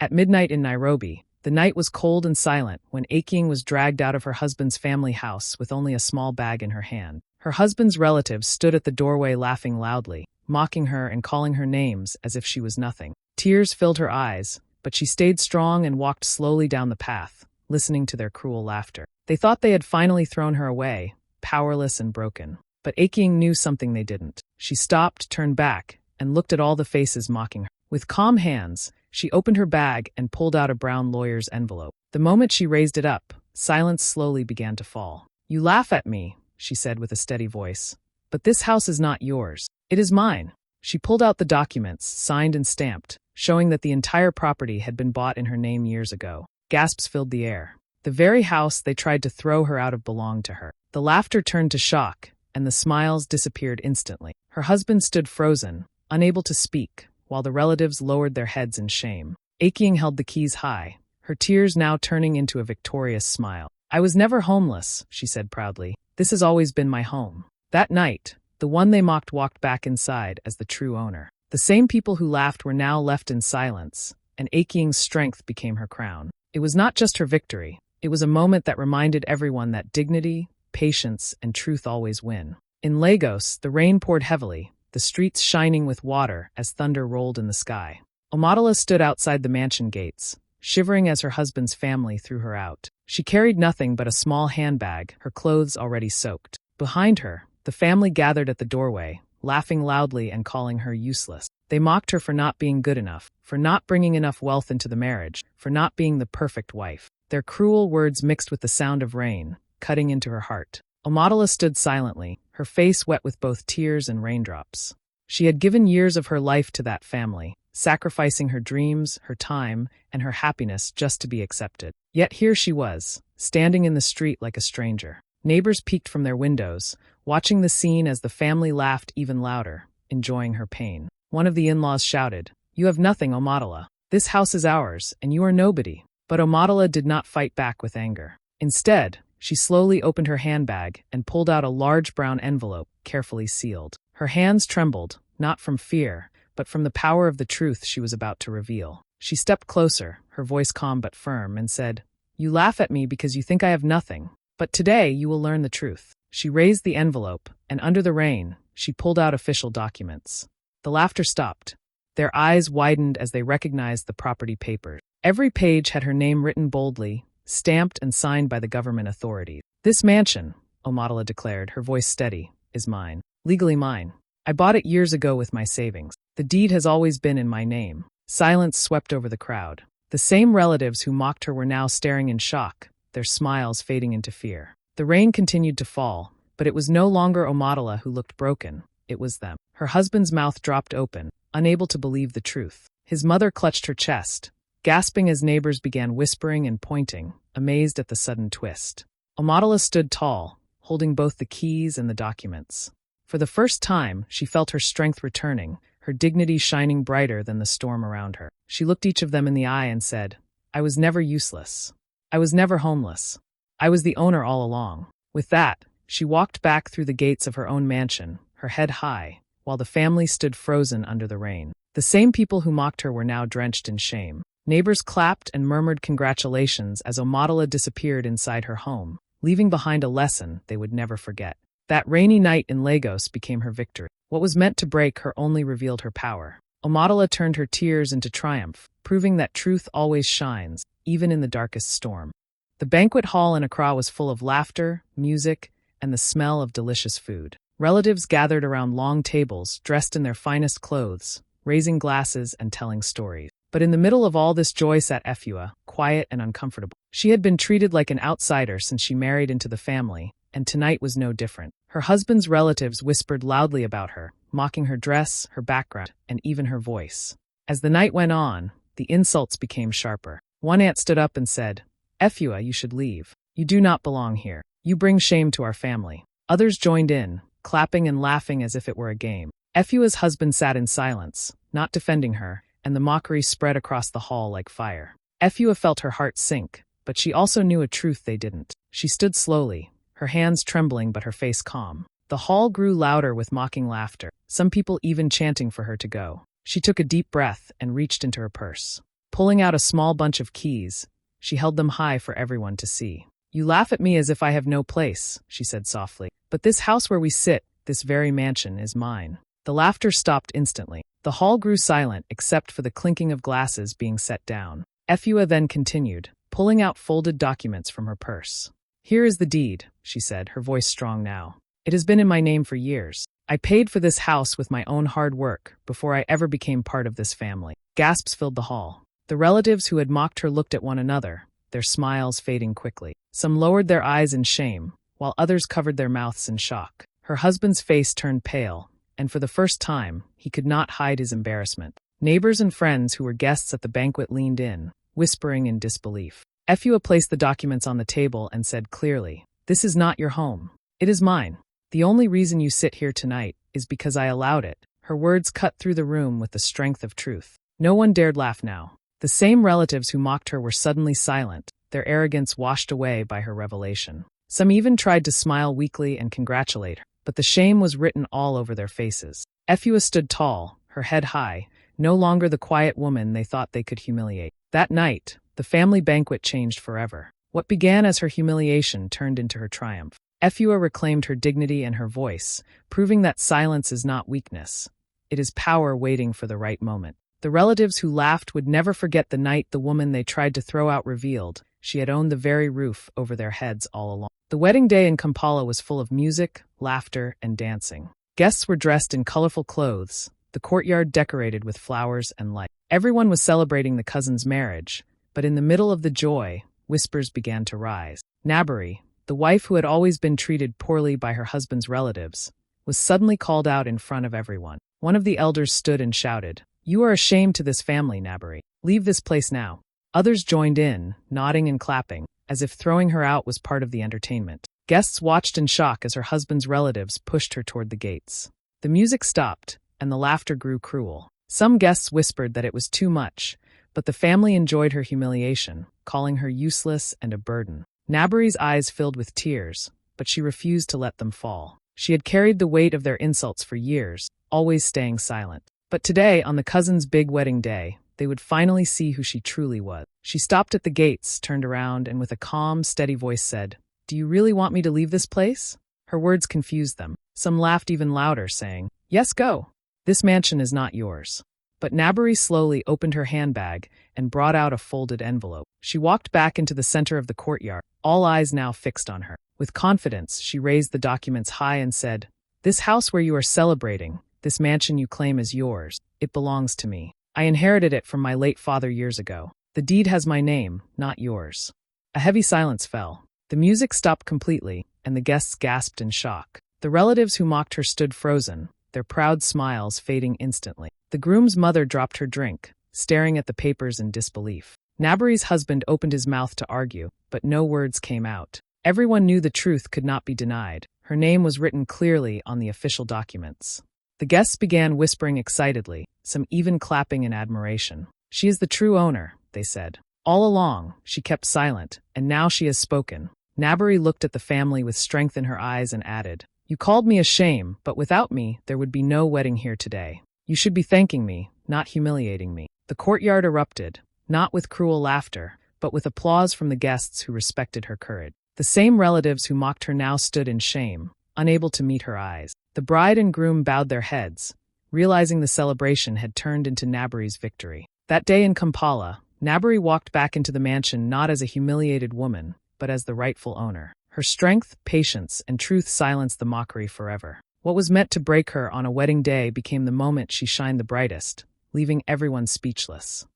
At midnight in Nairobi, the night was cold and silent when Aking was dragged out of her husband's family house with only a small bag in her hand. Her husband's relatives stood at the doorway laughing loudly, mocking her and calling her names as if she was nothing. Tears filled her eyes, but she stayed strong and walked slowly down the path, listening to their cruel laughter. They thought they had finally thrown her away, powerless and broken. But Aking knew something they didn't. She stopped, turned back, and looked at all the faces mocking her. With calm hands, she opened her bag and pulled out a brown lawyer's envelope. The moment she raised it up, silence slowly began to fall. "You laugh at me," she said with a steady voice, "but this house is not yours. It is mine." She pulled out the documents, signed and stamped, showing that the entire property had been bought in her name years ago. Gasps filled the air. The very house they tried to throw her out of belonged to her. The laughter turned to shock, and the smiles disappeared instantly. Her husband stood frozen, unable to speak, while the relatives lowered their heads in shame. Aking held the keys high, her tears now turning into a victorious smile. "I was never homeless," she said proudly. "This has always been my home." That night, the one they mocked walked back inside as the true owner. The same people who laughed were now left in silence, and Aking's strength became her crown. It was not just her victory. It was a moment that reminded everyone that dignity, patience, and truth always win. In Lagos, the rain poured heavily, the streets shining with water as thunder rolled in the sky. Omotola stood outside the mansion gates, shivering as her husband's family threw her out. She carried nothing but a small handbag, her clothes already soaked. Behind her, the family gathered at the doorway, laughing loudly and calling her useless. They mocked her for not being good enough, for not bringing enough wealth into the marriage, for not being the perfect wife. Their cruel words mixed with the sound of rain, cutting into her heart. Omotola stood silently, her face wet with both tears and raindrops. She had given years of her life to that family, sacrificing her dreams, her time, and her happiness just to be accepted. Yet here she was, standing in the street like a stranger. Neighbors peeked from their windows, watching the scene as the family laughed even louder, enjoying her pain. One of the in-laws shouted, "You have nothing, Omotola. This house is ours, and you are nobody." But Omotola did not fight back with anger. Instead, she slowly opened her handbag and pulled out a large brown envelope, carefully sealed. Her hands trembled, not from fear, but from the power of the truth she was about to reveal. She stepped closer, her voice calm but firm, and said, "You laugh at me because you think I have nothing, but today you will learn the truth." She raised the envelope, and under the rain, she pulled out official documents. The laughter stopped. Their eyes widened as they recognized the property papers. Every page had her name written boldly, stamped and signed by the government authorities. "This mansion," Omotola declared, her voice steady, "is mine. Legally mine. I bought it years ago with my savings. The deed has always been in my name." Silence swept over the crowd. The same relatives who mocked her were now staring in shock, their smiles fading into fear. The rain continued to fall, but it was no longer Omotola who looked broken. It was them. Her husband's mouth dropped open, unable to believe the truth. His mother clutched her chest, gasping as neighbors began whispering and pointing, amazed at the sudden twist. Omotola stood tall, holding both the keys and the documents. For the first time, she felt her strength returning, her dignity shining brighter than the storm around her. She looked each of them in the eye and said, "I was never useless. I was never homeless. I was the owner all along." With that, she walked back through the gates of her own mansion, her head high, while the family stood frozen under the rain. The same people who mocked her were now drenched in shame. Neighbors clapped and murmured congratulations as Omotola disappeared inside her home, leaving behind a lesson they would never forget. That rainy night in Lagos became her victory. What was meant to break her only revealed her power. Omotola turned her tears into triumph, proving that truth always shines, even in the darkest storm. The banquet hall in Accra was full of laughter, music, and the smell of delicious food. Relatives gathered around long tables, dressed in their finest clothes, raising glasses and telling stories. But in the middle of all this joy sat Efua, quiet and uncomfortable. She had been treated like an outsider since she married into the family, and tonight was no different. Her husband's relatives whispered loudly about her, mocking her dress, her background, and even her voice. As the night went on, the insults became sharper. One aunt stood up and said, "Efua, you should leave. You do not belong here. You bring shame to our family." Others joined in, clapping and laughing as if it were a game. Efua's husband sat in silence, not defending her, and the mockery spread across the hall like fire. Efua felt her heart sink, but she also knew a truth they didn't. She stood slowly, her hands trembling but her face calm. The hall grew louder with mocking laughter, some people even chanting for her to go. She took a deep breath and reached into her purse. Pulling out a small bunch of keys, she held them high for everyone to see. "You laugh at me as if I have no place," she said softly. "But this house where we sit, this very mansion, is mine." The laughter stopped instantly. The hall grew silent except for the clinking of glasses being set down. Efua then continued, pulling out folded documents from her purse. "Here is the deed," she said, her voice strong now. "It has been in my name for years. I paid for this house with my own hard work before I ever became part of this family." Gasps filled the hall. The relatives who had mocked her looked at one another, their smiles fading quickly. Some lowered their eyes in shame, while others covered their mouths in shock. Her husband's face turned pale, and for the first time, he could not hide his embarrassment. Neighbors and friends who were guests at the banquet leaned in, whispering in disbelief. Efua placed the documents on the table and said clearly, "This is not your home. It is mine. The only reason you sit here tonight is because I allowed it." Her words cut through the room with the strength of truth. No one dared laugh now. The same relatives who mocked her were suddenly silent, their arrogance washed away by her revelation. Some even tried to smile weakly and congratulate her, but the shame was written all over their faces. Efua stood tall, her head high, no longer the quiet woman they thought they could humiliate. That night, the family banquet changed forever. What began as her humiliation turned into her triumph. Efua reclaimed her dignity and her voice, proving that silence is not weakness. It is power waiting for the right moment. The relatives who laughed would never forget the night the woman they tried to throw out revealed she had owned the very roof over their heads all along. The wedding day in Kampala was full of music, laughter, and dancing. Guests were dressed in colorful clothes, the courtyard decorated with flowers and light. Everyone was celebrating the cousins' marriage, but in the middle of the joy, whispers began to rise. Nabari, the wife who had always been treated poorly by her husband's relatives, was suddenly called out in front of everyone. One of the elders stood and shouted, "You are a shame to this family, Nabari. Leave this place now." Others joined in, nodding and clapping, as if throwing her out was part of the entertainment. Guests watched in shock as her husband's relatives pushed her toward the gates. The music stopped, and the laughter grew cruel. Some guests whispered that it was too much, but the family enjoyed her humiliation, calling her useless and a burden. Nabari's eyes filled with tears, but she refused to let them fall. She had carried the weight of their insults for years, always staying silent. But today, on the cousins' big wedding day, they would finally see who she truly was. She stopped at the gates, turned around, and with a calm, steady voice said, "Do you really want me to leave this place?" Her words confused them. Some laughed even louder, saying, "Yes, go. This mansion is not yours." But Nabari slowly opened her handbag and brought out a folded envelope. She walked back into the center of the courtyard, all eyes now fixed on her. With confidence, she raised the documents high and said, "This house where you are celebrating, this mansion you claim is yours, it belongs to me. I inherited it from my late father years ago. The deed has my name, not yours." A heavy silence fell. The music stopped completely, and the guests gasped in shock. The relatives who mocked her stood frozen, their proud smiles fading instantly. The groom's mother dropped her drink, staring at the papers in disbelief. Nabari's husband opened his mouth to argue, but no words came out. Everyone knew the truth could not be denied. Her name was written clearly on the official documents. The guests began whispering excitedly, some even clapping in admiration. "She is the true owner," they said. "All along, she kept silent, and now she has spoken." Nabari looked at the family with strength in her eyes and added, "You called me a shame, but without me, there would be no wedding here today. You should be thanking me, not humiliating me." The courtyard erupted, not with cruel laughter, but with applause from the guests who respected her courage. The same relatives who mocked her now stood in shame, unable to meet her eyes. The bride and groom bowed their heads, realizing the celebration had turned into Nabari's victory. That day in Kampala, Nabari walked back into the mansion not as a humiliated woman, but as the rightful owner. Her strength, patience, and truth silenced the mockery forever. What was meant to break her on a wedding day became the moment she shined the brightest, leaving everyone speechless.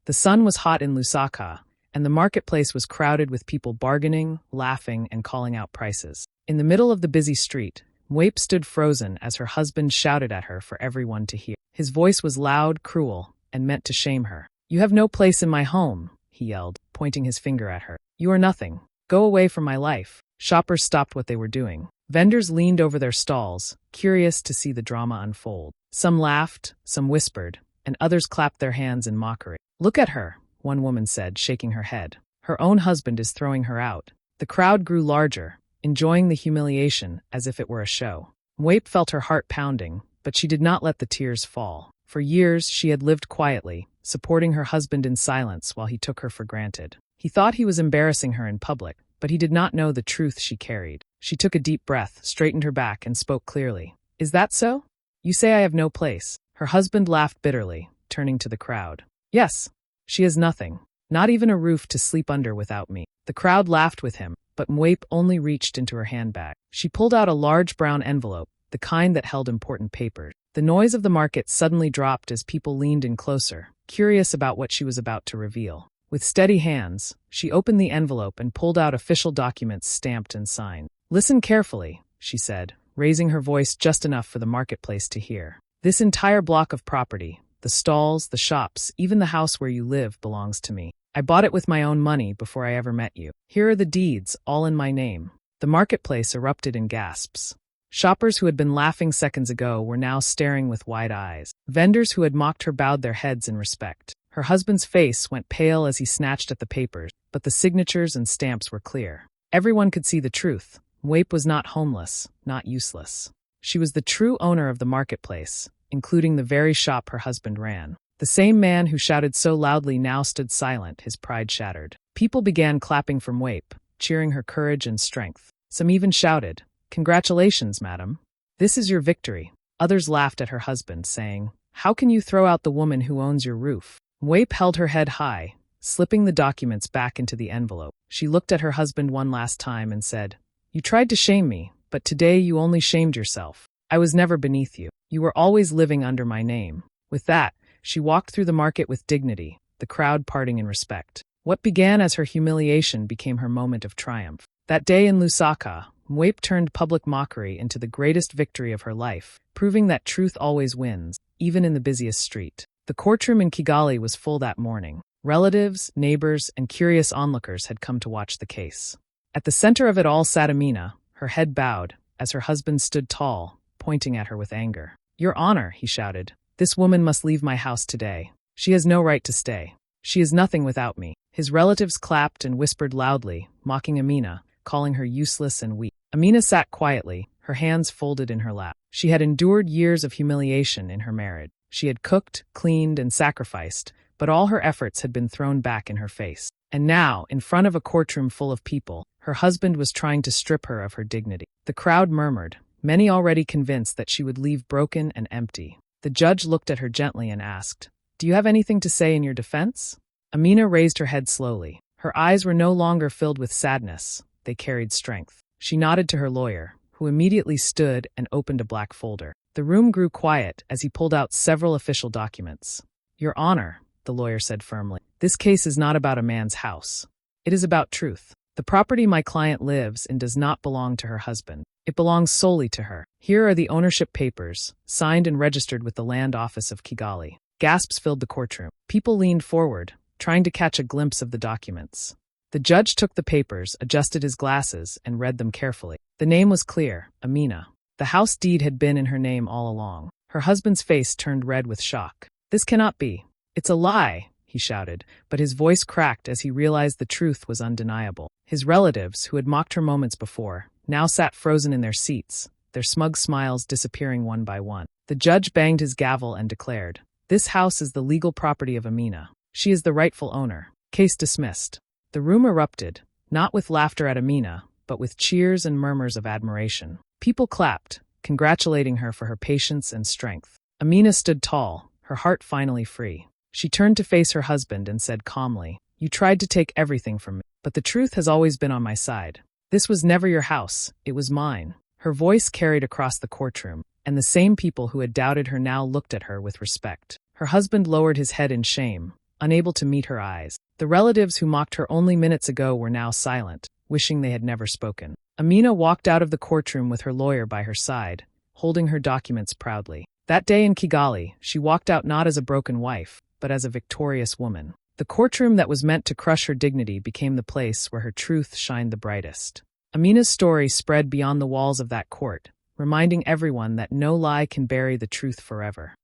The sun was hot in Lusaka, and the marketplace was crowded with people bargaining, laughing, and calling out prices. In the middle of the busy street, Mwape stood frozen as her husband shouted at her for everyone to hear. His voice was loud, cruel, and meant to shame her. "You have no place in my home," he yelled, pointing his finger at her. "You are nothing. Go away from my life." Shoppers stopped what they were doing. Vendors leaned over their stalls, curious to see the drama unfold. Some laughed, some whispered, and others clapped their hands in mockery. "Look at her," one woman said, shaking her head. "Her own husband is throwing her out." The crowd grew larger, enjoying the humiliation as if it were a show. Mwape felt her heart pounding, but she did not let the tears fall. For years, she had lived quietly, supporting her husband in silence while he took her for granted. He thought he was embarrassing her in public, but he did not know the truth she carried. She took a deep breath, straightened her back, and spoke clearly. "Is that so? You say I have no place." Her husband laughed bitterly, turning to the crowd. "Yes, she has nothing. Not even a roof to sleep under without me." The crowd laughed with him, but Mwape only reached into her handbag. She pulled out a large brown envelope, the kind that held important papers. The noise of the market suddenly dropped as people leaned in closer, curious about what she was about to reveal. With steady hands, she opened the envelope and pulled out official documents stamped and signed. "Listen carefully," she said, raising her voice just enough for the marketplace to hear. "This entire block of property, the stalls, the shops, even the house where you live, belongs to me. I bought it with my own money before I ever met you. Here are the deeds, all in my name." The marketplace erupted in gasps. Shoppers who had been laughing seconds ago were now staring with wide eyes. Vendors who had mocked her bowed their heads in respect. Her husband's face went pale as he snatched at the papers, but the signatures and stamps were clear. Everyone could see the truth. Mwape was not homeless, not useless. She was the true owner of the marketplace, including the very shop her husband ran. The same man who shouted so loudly now stood silent, his pride shattered. People began clapping for Mwape, cheering her courage and strength. Some even shouted, "Congratulations, madam. This is your victory." Others laughed at her husband, saying, "How can you throw out the woman who owns your roof?" Mwape held her head high, slipping the documents back into the envelope. She looked at her husband one last time and said, "You tried to shame me, but today you only shamed yourself. I was never beneath you. You were always living under my name." With that, she walked through the market with dignity, the crowd parting in respect. What began as her humiliation became her moment of triumph. That day in Lusaka, Mwape turned public mockery into the greatest victory of her life, proving that truth always wins, even in the busiest street. The courtroom in Kigali was full that morning. Relatives, neighbors, and curious onlookers had come to watch the case. At the center of it all sat Amina, her head bowed, as her husband stood tall, pointing at her with anger. "Your Honor," he shouted, "this woman must leave my house today. She has no right to stay. She is nothing without me." His relatives clapped and whispered loudly, mocking Amina, calling her useless and weak. Amina sat quietly, her hands folded in her lap. She had endured years of humiliation in her marriage. She had cooked, cleaned, and sacrificed, but all her efforts had been thrown back in her face. And now, in front of a courtroom full of people, her husband was trying to strip her of her dignity. The crowd murmured, many already convinced that she would leave broken and empty. The judge looked at her gently and asked, "Do you have anything to say in your defense?" Amina raised her head slowly. Her eyes were no longer filled with sadness. They carried strength. She nodded to her lawyer, who immediately stood and opened a black folder. The room grew quiet as he pulled out several official documents. "Your Honor," the lawyer said firmly, "this case is not about a man's house. It is about truth. The property my client lives in does not belong to her husband. It belongs solely to her. Here are the ownership papers, signed and registered with the Land Office of Kigali." Gasps filled the courtroom. People leaned forward, trying to catch a glimpse of the documents. The judge took the papers, adjusted his glasses, and read them carefully. The name was clear, Amina. The house deed had been in her name all along. Her husband's face turned red with shock. "This cannot be. It's a lie," he shouted, but his voice cracked as he realized the truth was undeniable. His relatives, who had mocked her moments before, now sat frozen in their seats, their smug smiles disappearing one by one. The judge banged his gavel and declared, "This house is the legal property of Amina. She is the rightful owner. Case dismissed." The room erupted, not with laughter at Amina, but with cheers and murmurs of admiration. People clapped, congratulating her for her patience and strength. Amina stood tall, her heart finally free. She turned to face her husband and said calmly, "You tried to take everything from me, but the truth has always been on my side. This was never your house, it was mine." Her voice carried across the courtroom, and the same people who had doubted her now looked at her with respect. Her husband lowered his head in shame, unable to meet her eyes. The relatives who mocked her only minutes ago were now silent, wishing they had never spoken. Amina walked out of the courtroom with her lawyer by her side, holding her documents proudly. That day in Kigali, she walked out not as a broken wife, but as a victorious woman. The courtroom that was meant to crush her dignity became the place where her truth shined the brightest. Amina's story spread beyond the walls of that court, reminding everyone that no lie can bury the truth forever.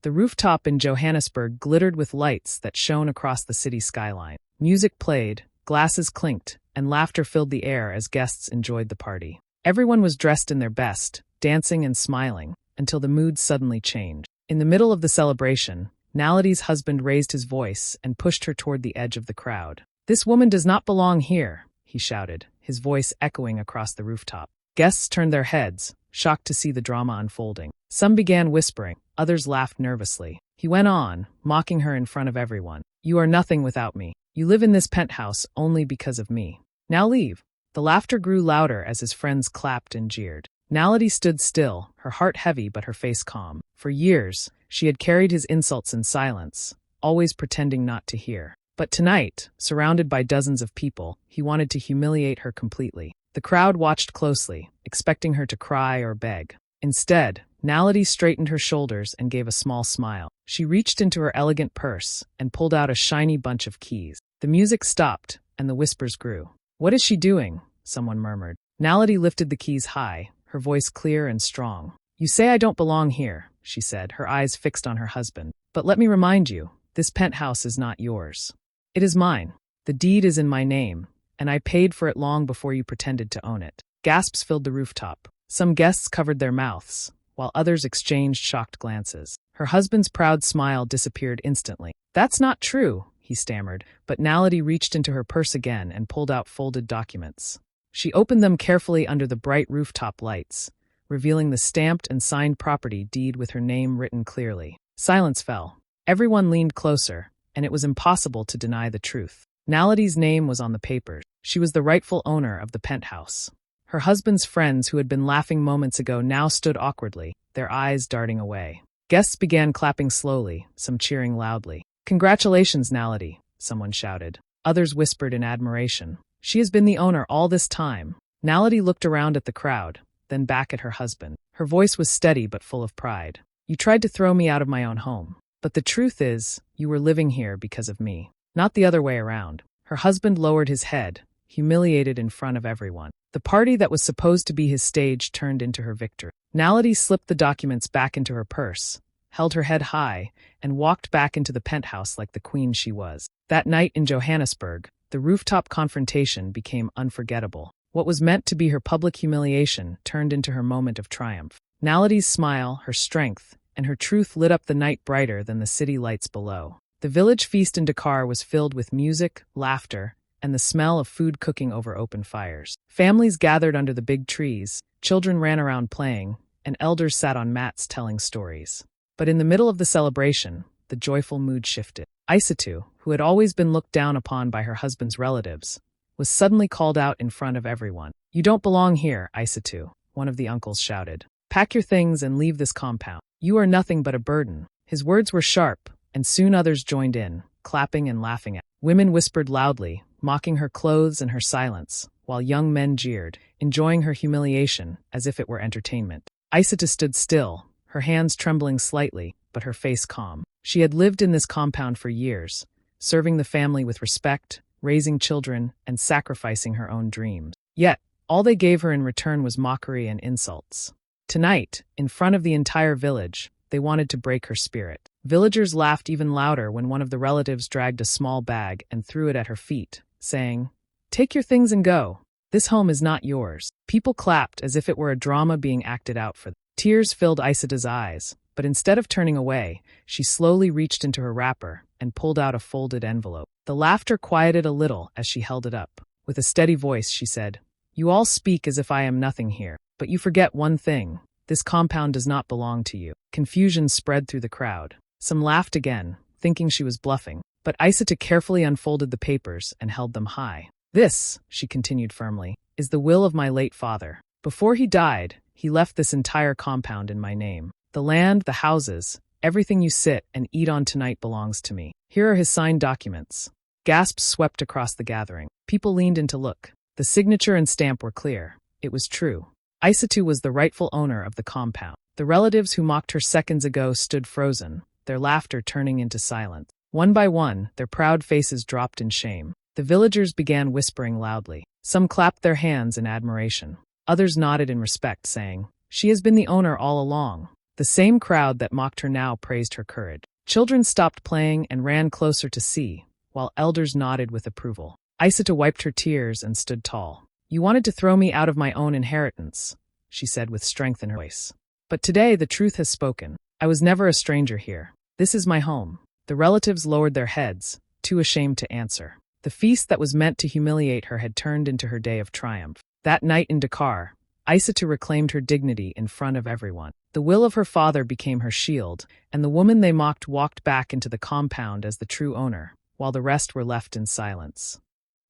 The rooftop in Johannesburg glittered with lights that shone across the city skyline. Music played, glasses clinked, and laughter filled the air as guests enjoyed the party. Everyone was dressed in their best, dancing and smiling, until the mood suddenly changed. In the middle of the celebration, Nality's husband raised his voice and pushed her toward the edge of the crowd. "This woman does not belong here," he shouted, his voice echoing across the rooftop. Guests turned their heads, shocked to see the drama unfolding. Some began whispering, others laughed nervously. He went on, mocking her in front of everyone. "You are nothing without me. You live in this penthouse only because of me. Now leave." The laughter grew louder as his friends clapped and jeered. Nality stood still, her heart heavy but her face calm. For years, she had carried his insults in silence, always pretending not to hear. But tonight, surrounded by dozens of people, he wanted to humiliate her completely. The crowd watched closely, expecting her to cry or beg. Instead, Nality straightened her shoulders and gave a small smile. She reached into her elegant purse and pulled out a shiny bunch of keys. The music stopped, and the whispers grew. "What is she doing?" someone murmured. Nality lifted the keys high, her voice clear and strong. "You say I don't belong here," she said, her eyes fixed on her husband. "But let me remind you, this penthouse is not yours. It is mine. The deed is in my name, and I paid for it long before you pretended to own it." Gasps filled the rooftop. Some guests covered their mouths, while others exchanged shocked glances. Her husband's proud smile disappeared instantly. "That's not true," he stammered, but Nality reached into her purse again and pulled out folded documents. She opened them carefully under the bright rooftop lights, revealing the stamped and signed property deed with her name written clearly. Silence fell. Everyone leaned closer, and it was impossible to deny the truth. Nality's name was on the papers. She was the rightful owner of the penthouse. Her husband's friends who had been laughing moments ago now stood awkwardly, their eyes darting away. Guests began clapping slowly, some cheering loudly. "Congratulations, Nality," someone shouted. Others whispered in admiration. "She has been the owner all this time." Nality looked around at the crowd, then back at her husband. Her voice was steady but full of pride. "You tried to throw me out of my own home. But the truth is, you were living here because of me. Not the other way around." Her husband lowered his head, humiliated in front of everyone. The party that was supposed to be his stage turned into her victory. Nality slipped the documents back into her purse, held her head high, and walked back into the penthouse like the queen she was. That night in Johannesburg, the rooftop confrontation became unforgettable. What was meant to be her public humiliation turned into her moment of triumph. Nality's smile, her strength, and her truth lit up the night brighter than the city lights below. The village feast in Dakar was filled with music, laughter, and the smell of food cooking over open fires. Families gathered under the big trees, children ran around playing, and elders sat on mats telling stories. But in the middle of the celebration, the joyful mood shifted. Aissatou, who had always been looked down upon by her husband's relatives, was suddenly called out in front of everyone. "You don't belong here, Aissatou," one of the uncles shouted. "Pack your things and leave this compound. You are nothing but a burden." His words were sharp, and soon others joined in, clapping and laughing at her. Women whispered loudly, mocking her clothes and her silence, while young men jeered, enjoying her humiliation as if it were entertainment. Aissatou stood still, her hands trembling slightly, but her face calm. She had lived in this compound for years, serving the family with respect, raising children, and sacrificing her own dreams. Yet, all they gave her in return was mockery and insults. Tonight, in front of the entire village, they wanted to break her spirit. Villagers laughed even louder when one of the relatives dragged a small bag and threw it at her feet, saying, "Take your things and go. This home is not yours." People clapped as if it were a drama being acted out for them. Tears filled Aisatou's eyes, but instead of turning away, she slowly reached into her wrapper and pulled out a folded envelope. The laughter quieted a little as she held it up. With a steady voice, she said, "You all speak as if I am nothing here, but you forget one thing. This compound does not belong to you." Confusion spread through the crowd. Some laughed again, thinking she was bluffing, but Aissatou carefully unfolded the papers and held them high. "This," she continued firmly, "is the will of my late father. Before he died, he left this entire compound in my name. The land, the houses, everything you sit and eat on tonight belongs to me. Here are his signed documents." Gasps swept across the gathering. People leaned in to look. The signature and stamp were clear. It was true. Aissatou was the rightful owner of the compound. The relatives who mocked her seconds ago stood frozen, their laughter turning into silence. One by one, their proud faces dropped in shame. The villagers began whispering loudly. Some clapped their hands in admiration. Others nodded in respect, saying, "She has been the owner all along." The same crowd that mocked her now praised her courage. Children stopped playing and ran closer to see, while elders nodded with approval. Aissatou wiped her tears and stood tall. "You wanted to throw me out of my own inheritance," she said with strength in her voice. "But today the truth has spoken. I was never a stranger here. This is my home. The relatives lowered their heads, too ashamed to answer. The feast that was meant to humiliate her had turned into her day of triumph. That night in Dakar, Aissatou reclaimed her dignity in front of everyone. The will of her father became her shield, and the woman they mocked walked back into the compound as the true owner, while the rest were left in silence.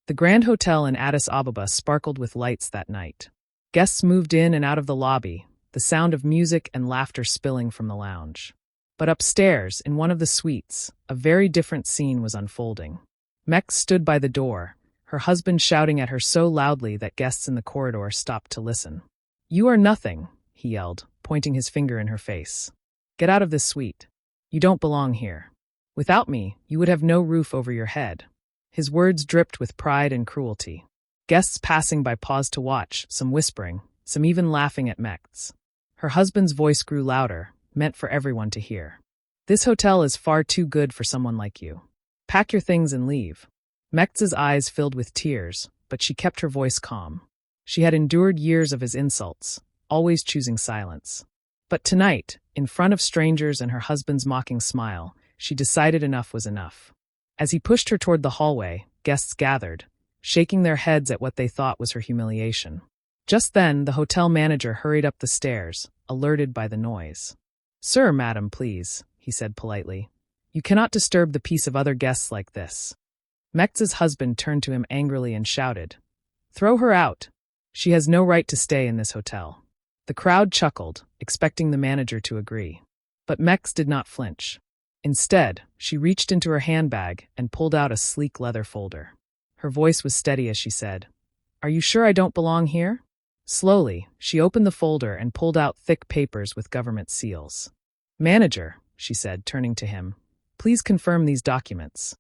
The Grand Hotel in Addis Ababa sparkled with lights that night. Guests moved in and out of the lobby, the sound of music and laughter spilling from the lounge. But upstairs, in one of the suites, a very different scene was unfolding. Mek stood by the door, her husband shouting at her so loudly that guests in the corridor stopped to listen. "You are nothing," he yelled, pointing his finger in her face. "Get out of this suite. You don't belong here. Without me, you would have no roof over your head." His words dripped with pride and cruelty. Guests passing by paused to watch, some whispering, some even laughing at Mek's. Her husband's voice grew louder, meant for everyone to hear. "This hotel is far too good for someone like you. Pack your things and leave." Mek's eyes filled with tears, but she kept her voice calm. She had endured years of his insults, always choosing silence. But tonight, in front of strangers and her husband's mocking smile, she decided enough was enough. As he pushed her toward the hallway, guests gathered, shaking their heads at what they thought was her humiliation. Just then, the hotel manager hurried up the stairs, alerted by the noise. "Sir, madam, please," he said politely. "You cannot disturb the peace of other guests like this." Mek's husband turned to him angrily and shouted, "Throw her out. She has no right to stay in this hotel." The crowd chuckled, expecting the manager to agree. But Mek's did not flinch. Instead, she reached into her handbag and pulled out a sleek leather folder. Her voice was steady as she said, "Are you sure I don't belong here?" Slowly, she opened the folder and pulled out thick papers with government seals. "Manager," she said, turning to him, "please confirm these documents."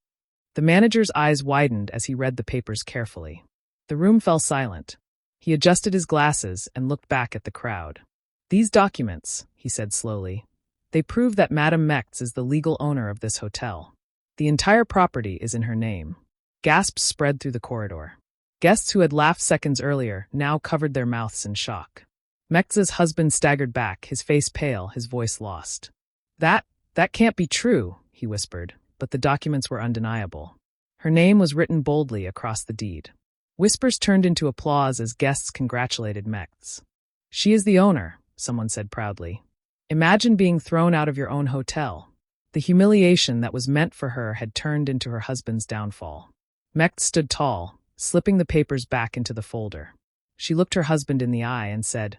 The manager's eyes widened as he read the papers carefully. The room fell silent. He adjusted his glasses and looked back at the crowd. "These documents," he said slowly, "they prove that Madame Mek's is the legal owner of this hotel. The entire property is in her name." Gasps spread through the corridor. Guests who had laughed seconds earlier now covered their mouths in shock. Mek's husband staggered back, his face pale, his voice lost. That can't be true," he whispered, but the documents were undeniable. Her name was written boldly across the deed. Whispers turned into applause as guests congratulated Mek's. "She is the owner," someone said proudly. "Imagine being thrown out of your own hotel." The humiliation that was meant for her had turned into her husband's downfall. Mek stood tall, slipping the papers back into the folder. She looked her husband in the eye and said,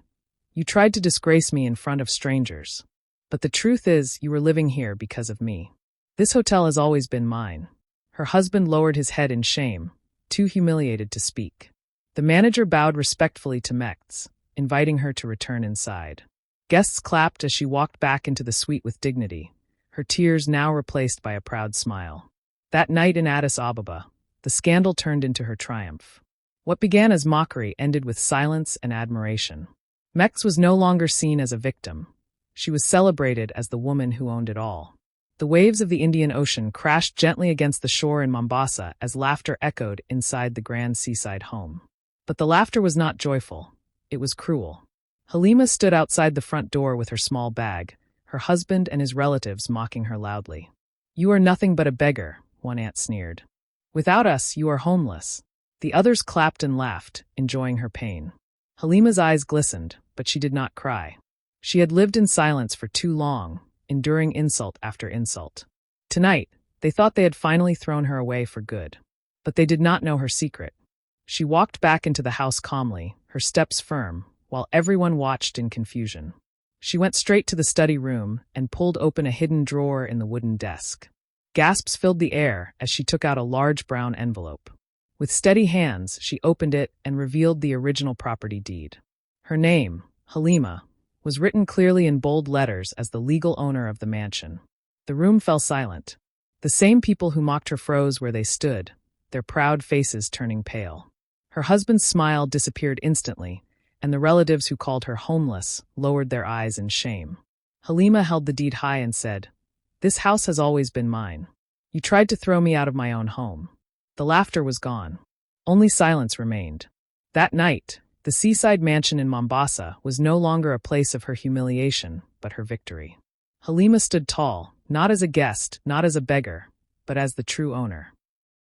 "You tried to disgrace me in front of strangers. But the truth is, you were living here because of me. This hotel has always been mine." Her husband lowered his head in shame, too humiliated to speak. The manager bowed respectfully to Mek's, inviting her to return inside. Guests clapped as she walked back into the suite with dignity, her tears now replaced by a proud smile. That night in Addis Ababa, the scandal turned into her triumph. What began as mockery ended with silence and admiration. Mek's was no longer seen as a victim. She was celebrated as the woman who owned it all. The waves of the Indian Ocean crashed gently against the shore in Mombasa as laughter echoed inside the grand seaside home. But the laughter was not joyful. It was cruel. Halima stood outside the front door with her small bag, her husband and his relatives mocking her loudly. "You are nothing but a beggar," one aunt sneered. "Without us, you are homeless." The others clapped and laughed, enjoying her pain. Halima's eyes glistened, but she did not cry. She had lived in silence for too long, enduring insult after insult. Tonight, they thought they had finally thrown her away for good. But they did not know her secret. She walked back into the house calmly, her steps firm, while everyone watched in confusion. She went straight to the study room and pulled open a hidden drawer in the wooden desk. Gasps filled the air as she took out a large brown envelope. With steady hands, she opened it and revealed the original property deed. Her name, Halima, was written clearly in bold letters as the legal owner of the mansion. The room fell silent. The same people who mocked her froze where they stood, their proud faces turning pale. Her husband's smile disappeared instantly, and the relatives who called her homeless lowered their eyes in shame. Halima held the deed high and said, "This house has always been mine. You tried to throw me out of my own home." The laughter was gone. Only silence remained. That night, the seaside mansion in Mombasa was no longer a place of her humiliation, but her victory. Halima stood tall, not as a guest, not as a beggar, but as the true owner.